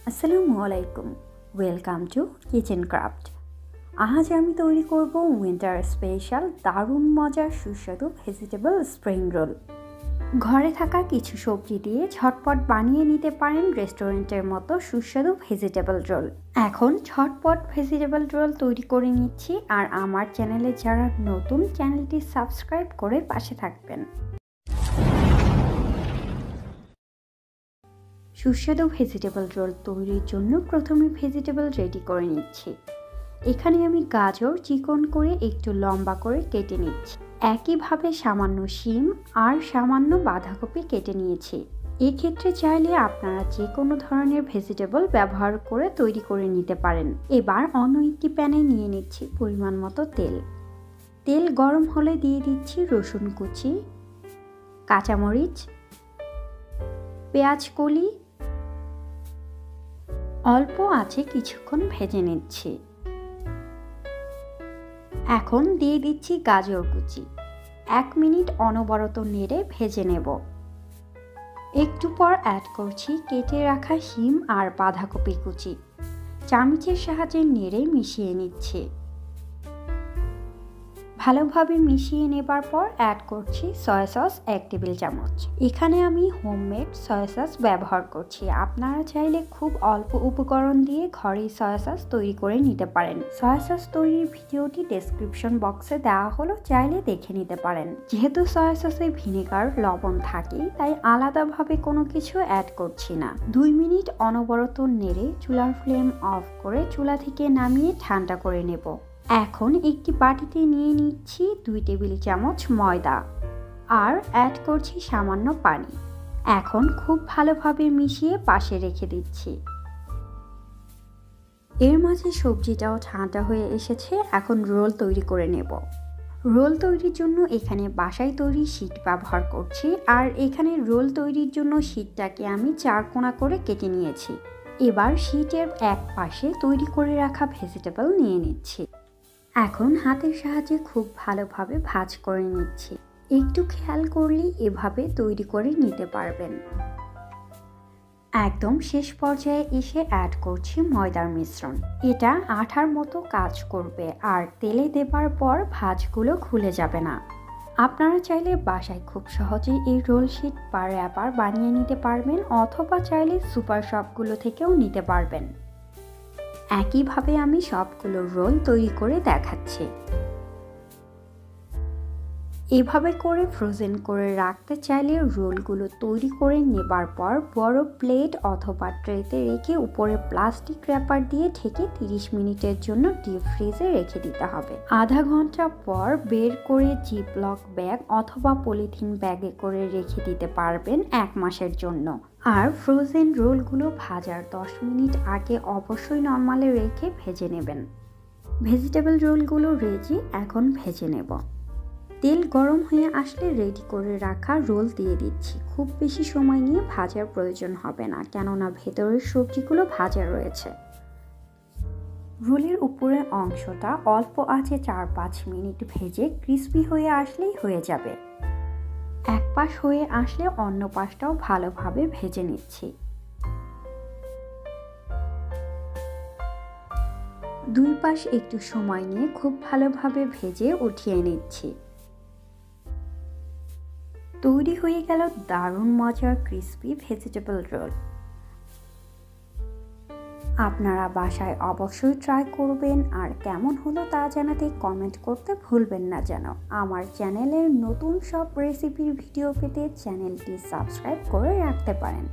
আসসালামু আলাইকুম, welcome to kitchen craft. আজ আমি তৈরি করব উইন্টার স্পেশাল দারুণ মজার সুস্বাদু ভেজিটেবল স্প্রিং রোল। ঘরে থাকা কিছু সবজি দিয়ে ঝটপট বানিয়ে নিতে পারেন রেস্টুরেন্টের মতো সুস্বাদু ভেজিটেবল রোল। এখন ঝটপট ভেজিটেবল রোল তৈরি করে নিচ্ছি, আর আমার চ্যানেলে যারা নতুন, চ্যানেলটি সাবস্ক্রাইব করে পাশে থাকবেন। সুস্বাদু ভেজিটেবল রোল তৈরির জন্য প্রথমে ভেজিটেবল রেডি করে নিচ্ছি। এখানে আমি গাজর চিকন করে একটু লম্বা করে কেটে নিচ্ছি। একইভাবে সামান্য শিম আর সামান্য বাঁধাকপি কেটে নিয়েছি। এক্ষেত্রে চাইলে আপনারা যে কোনো ধরনের ভেজিটেবল ব্যবহার করে তৈরি করে নিতে পারেন। এবার অন্য একটি প্যানে নিয়ে নিচ্ছি পরিমাণ মতো তেল। তেল গরম হলে দিয়ে দিচ্ছি রসুন কুচি, কাঁচামরিচ, পেঁয়াজ কলি। অল্প আঁচে কিছুক্ষণ ভেজে নিচ্ছি। এখন দিয়ে দিচ্ছি গাজর কুচি। 1 মিনিট অনবরত নেড়ে ভেজে নেব। একটু পর অ্যাড করছি কেটে রাখা শিম আর বাঁধাকপি কুচি। চামচের সাহায্যে নেড়ে মিশিয়ে নিচ্ছি। ভালোভাবে মিশিয়ে নেবার পর অ্যাড করছি সয়া সস 1 টেবিল চামচ। এখানে আমি হোমমেড সয়া সস ব্যবহার করছি। আপনারা চাইলে খুব অল্প উপকরণ দিয়ে ঘরেই সয়া সস তৈরি করে নিতে পারেন। সয়া সস তৈরির ভিডিওটি ডেসক্রিপশন বক্সে দেওয়া হলো, চাইলে দেখে নিতে পারেন। যেহেতু সয়া সসে ভিনেগার, লবণ থাকে, তাই আলাদাভাবে কোনো কিছু অ্যাড করছি না। 2 মিনিট অনবরত নেড়ে চুলার ফ্লেম অফ করে চুলা থেকে নামিয়ে ঠান্ডা করে নেব। এখন একটি বাটিতে নিয়ে নিচ্ছি 2 টেবিল চামচ ময়দা আর অ্যাড করছি সামান্য পানি। এখন খুব ভালোভাবে মিশিয়ে পাশে রেখে দিচ্ছি। এর মাঝে সবজিটাও ঠান্ডা হয়ে এসেছে। এখন রোল তৈরি করে নেব। রোল তৈরির জন্য এখানে বাসায় তৈরি শীট ব্যবহার করছি, আর এখানে রোল তৈরির জন্য শীটটাকে আমি 4 কোণা করে কেটে নিয়েছি। এবার শীটের এক পাশে তৈরি করে রাখা ভেজিটেবল নিয়ে নিচ্ছি। এখন হাতের সাহায্যে খুব ভালোভাবে ভাঁজ করে নিচ্ছি। একটু খেয়াল করলেই এভাবে তৈরি করে নিতে পারবেন। একদম শেষ পর্যায়ে এসে অ্যাড করছি ময়দার মিশ্রণ। এটা আঠার মতো কাজ করবে, আর তেলে দেবার পর ভাঁজগুলো খুলে যাবে না। আপনারা চাইলে বাসায় খুব সহজেই এই রোল শীট বা র্যাপার বানিয়ে নিতে পারবেন, অথবা চাইলে সুপার শপগুলো থেকেও নিতে পারবেন। একইভাবে আমি সবগুলো রোল তৈরি করে দেখাচ্ছি। এভাবে করে ফ্রোজেন করে রাখতে চাইলে রোলগুলো তৈরি করে নেবার পর বড় প্লেট অথবা ট্রেতে রেখে উপরে প্লাস্টিক র্যাপার দিয়ে ঢেকে 30 মিনিটের জন্য ডিপ ফ্রিজে রেখে দিতে হবে। আধা ঘন্টা পর বের করে জিপলক ব্যাগ অথবা পলিথিন ব্যাগে করে রেখে দিতে পারবেন 1 মাসের জন্য। আর ফ্রোজেন রোলগুলো ভাজার 10 মিনিট আগে অবশ্যই নরমালে রেখে ভেজে নেবেন। ভেজিটেবল রোলগুলো রেডি, এখন ভেজে নেব। তেল গরম হয়ে আসলে রেডি করে রাখা রোল দিয়ে দিচ্ছি। খুব বেশি সময় নিয়ে ভাজার প্রয়োজন হবে না, কেননা ভেতরের সবজিগুলো ভাজা রয়েছে। রোলের উপরের অংশটা অল্প আঁচে 4-5 মিনিট ভেজে ক্রিস্পি হয়ে আসলেই হয়ে যাবে। এক পাশ হয়ে আসলে অন্য পাশটাও ভালোভাবে ভেজে নিচ্ছি। 2 পাশ একটু সময় নিয়ে খুব ভালোভাবে ভেজে উঠিয়ে নিচ্ছি। তৈরি হয়ে গেল দারুণ মজার ক্রিস্পি ভেজিটেবল রোল। আপনারা বাসায় অবশ্যই ট্রাই করবেন, আর কেমন হলো তা জানাতে কমেন্ট করতে ভুলবেন না যেন। আমার চ্যানেলের নতুন সব রেসিপির ভিডিও পেতে চ্যানেলটি সাবস্ক্রাইব করে রাখতে পারেন।